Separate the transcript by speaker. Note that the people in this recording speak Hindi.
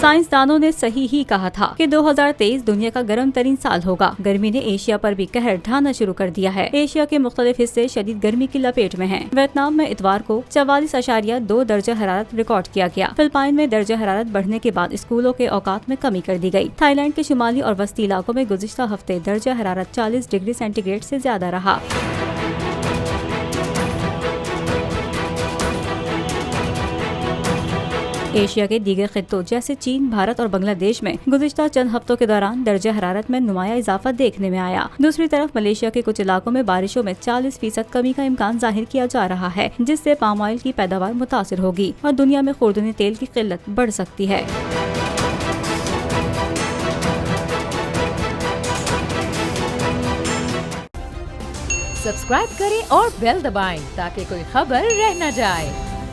Speaker 1: साइंसदानों ने सही ही कहा था कि 2023 दुनिया का गर्म तरीन साल होगा। गर्मी ने एशिया पर भी कहर ढाना शुरू कर दिया है। एशिया के मुख्तलिफ हिस्से शदीद गर्मी की लपेट में हैं। वियतनाम में इतवार को 44.2 दर्जा हरारत रिकॉर्ड किया गया। फिलिपाइन में दर्जा हरारत बढ़ने के बाद स्कूलों के औकात में कमी कर दी गई। थाईलैंड के शुमाली और वस्ती इलाकों में गुज़िश्ता हफ्ते दर्जा हरारत 40 डिग्री सेंटीग्रेड से ज्यादा रहा। एशिया के दीगर खित्तों जैसे चीन, भारत और बांग्लादेश में गुज़िश्ता चंद हफ्तों के दौरान दर्जा हरारत में नुमाया इजाफा देखने में आया। दूसरी तरफ मलेशिया के कुछ इलाकों में बारिशों में 40% कमी का इम्कान जाहिर किया जा रहा है, जिससे पाम ऑयल की पैदावार मुतासिर होगी और दुनिया में खुर्दनी तेल की किल्लत बढ़ सकती है।
Speaker 2: सब्सक्राइब करें और बेल दबाएं ताकि कोई खबर रह न जाए।